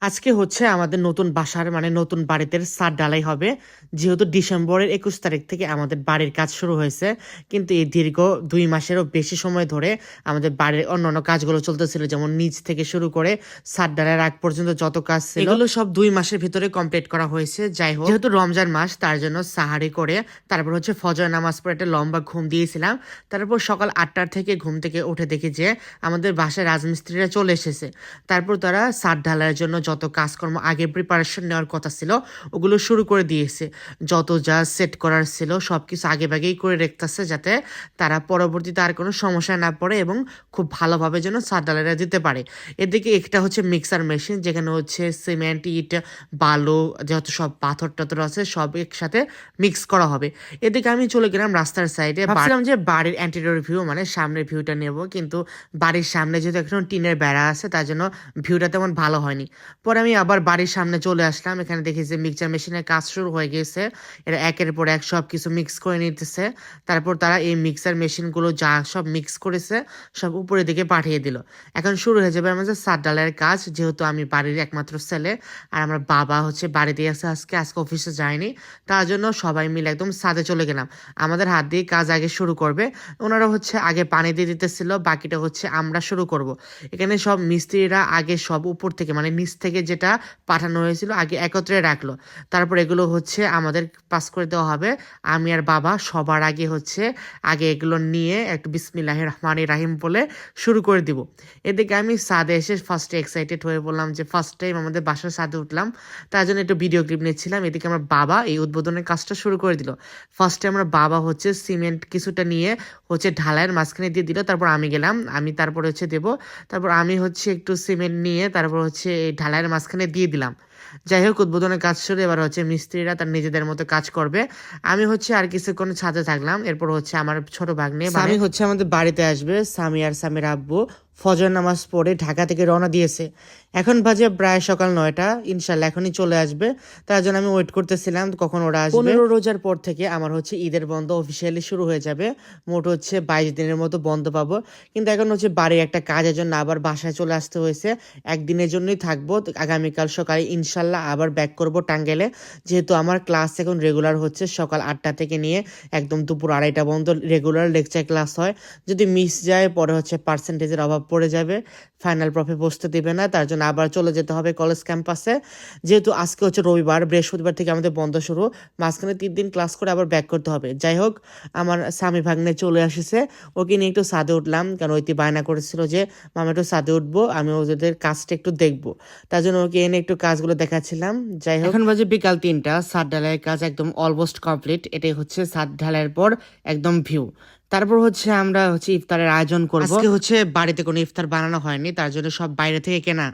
আজকে হচ্ছে আমাদের নতুন বাসার মানে নতুন বাড়িতে ছাদ ঢালাই হবে। যেহেতু ডিসেম্বরের 21 তারিখ থেকে আমাদের বাড়ির কাজ শুরু হয়েছে, কিন্তু এই দীর্ঘ 2 মাসেরও বেশি সময় ধরে আমাদের বাড়ির অন্যান্য কাজগুলো চলতেছিল, যেমন নিচ থেকে শুরু করে ছাদ ঢালাইয়ের আগ পর্যন্ত যত কাজ ছিল এগুলো সব 2 মাসের ভিতরে কমপ্লিট করা হয়েছে। যাই হোক, যেহেতু রমজান মাস তার জন্য সাহারি করে তারপর হচ্ছে ফজর নামাজ পড়ে একটা লম্বা ঘুম দিয়েছিলাম। তারপর সকাল 8টার থেকে ঘুম থেকে উঠে দেখি যে আমাদের বাসায় রাজমিস্ত্রিরা চলে এসেছে। তারপর তারা ছাদ ঢালাইয়ের জন্য যত কাজকর্ম আগে প্রিপারেশন নেওয়ার কথা ছিল ওগুলো শুরু করে দিয়েছে। যত যা সেট করার ছিল সবকিছু আগে ভাগেই করে রেখতেছে, যাতে তারা পরবর্তীতে আর কোনো সমস্যা না পড়ে এবং খুব ভালোভাবে যেন ছাদ ঢালাইটা দিতে পারে। এদিকে একটা হচ্ছে মিক্সার মেশিন, যেখানে হচ্ছে সিমেন্ট, ইট, বালু, যত সব পাথর টাথর আছে সব একসাথে মিক্স করা হবে। এদিকে আমি চলে গেলাম রাস্তার সাইডে, ভাবছিলাম যে বাড়ির অ্যান্টেরিয়র ভিউ মানে সামনের ভিউটা নেব, কিন্তু বাড়ির সামনে যেহেতু এখন টিনের বেড়া আছে তার জন্য ভিউটা তেমন ভালো হয়নি। পরে আমি আবার বাড়ির সামনে চলে আসলাম, এখানে দেখি যে মিক্সচার মেশিনের কাজ শুরু হয়ে গেছে। এরা একের পর এক সব কিছু মিক্স করে নিতেছে। তারপর তারা এই মিক্সার মেশিনগুলো যা সব মিক্স করেছে সব উপরের দিকে পাঠিয়ে দিল। এখন শুরু হয়ে যাবে আমাদের ছাদ ঢালাইয়ের কাজ। যেহেতু আমি বাড়ির একমাত্র ছেলে আর আমার বাবা হচ্ছে বাড়িতে আছে, আজকে অফিসে যায়নি, তার জন্য সবাই মিলে একদম ছাদে চলে গেলাম। আমাদের হাত দিয়ে কাজ আগে শুরু করবে, ওনারা হচ্ছে আগে পানি দিয়ে দিতেছিল, বাকিটা হচ্ছে আমরা শুরু করব। এখানে সব মিস্ত্রিরা আগে সব উপর থেকে মানে নিচ থেকে যেটা পাঠানো হয়েছিল আগে একত্রে রাখলো। তারপর এগুলো হচ্ছে আমাদের পাস করে দেওয়া হবে। আমি আর বাবা সবার আগে হচ্ছে আগে এগুলো নিয়ে একটু বিসমিল্লাহির রহমানির রাহিম বলে শুরু করে দিব। এদিকে আমি ছাদে এসে ফার্স্টে এক্সাইটেড হয়ে বললাম যে ফার্স্ট টাইম আমাদের বাসার ছাদে উঠলাম, তার জন্য একটু ভিডিও ক্লিপ নিচ্ছিলাম। এদিকে আমার বাবা এই উদ্বোধনের কাজটা শুরু করে দিল। ফার্স্টে আমার বাবা হচ্ছে সিমেন্ট কিছুটা নিয়ে হচ্ছে ঢালাইয়ের মাঝখানে দিয়ে দিল, তারপর আমি গেলাম, আমি তারপর হচ্ছে দেবো। তারপর আমি হচ্ছে একটু সিমেন্ট নিয়ে তারপর হচ্ছে এই ঢালাইয়ের মাঝখানে দিয়ে দিলাম। যাই হোক, উদ্বোধনের কাজ শুরু, এবার হচ্ছে মিস্ত্রিরা তার নিজেদের মতো কাজ করবে। আমি হচ্ছে আর কিছুক্ষণ ছাদে থাকলাম। এরপর হচ্ছে আমার ছোট ভাগ্নে সামি হচ্ছে আমাদের বাড়িতে আসবে। সামি আর সামির আব্বু ফজর নামাজ পড়ে ঢাকা থেকে রওনা দিয়েছে। এখন বাজে প্রায় সকাল 9টা, ইনশাল্লাহ এখনই চলে আসবে। তার জন্য আমি ওয়েট করতেছিলাম কখন ওরা আসবে। 15 রোজার পর থেকে আমার হচ্ছে ঈদের বন্ধ অফিসিয়ালি শুরু হয়ে যাবে। মোট হচ্ছে 22 দিনের মতো বন্ধ পাবো। কিন্তু এখন হচ্ছে বাড়ির একটা কাজের জন্য আবার বাসায় চলে আসতে হয়েছে। একদিনের জন্যই থাকবো, আগামীকাল সকালে ইনশাল্লাহ আবার ব্যাক করব টাঙ্গাইলে। যেহেতু আমার ক্লাস এখন রেগুলার হচ্ছে সকাল 8টা থেকে নিয়ে একদম দুপুর 2:30 পর্যন্ত রেগুলার লেকচার ক্লাস হয়। যদি মিস যায় পরে হচ্ছে পার্সেন্টেজের অভাব পড়ে যাবে, ফাইনাল প্রফে বসতে দিবে না, তার জন্য আবার চলে যেতে হবে কলেজ ক্যাম্পাসে। যেহেতু আজকে হচ্ছে রবিবার, বৃহস্পতিবার থেকে আমাদের বন্ধ শুরু, মাঝখানে 3 দিন ক্লাস করে আবার ব্যাক করতে হবে। যাই হোক, আমার স্বামী ভাগ্নে চলে আসছে, ওকে নিয়ে একটু ছাদে উঠলাম, কারণ ওইটি বায়না করেছিল যে মামা একটু ছাদে উঠবো, আমি ওদের কাজটা একটু দেখবো, তার জন্য ওকে এনে একটু কাজগুলো দেখাচ্ছিলাম। যাই হোক, এখন বাজে বিকাল 3টা, ছাদ ঢালাইয়ের কাজ একদম অলমোস্ট কমপ্লিট। এটাই হচ্ছে ছাদ ঢালাইয়ের পর একদম ভিউ। তারপর হচ্ছে আমরা হচ্ছে ইফতারের আয়োজন করব। আজকে হচ্ছে বাড়িতে কোনো ইফতার বানানো হয়নি, তার জন্য সব বাইরে থেকে কেনা।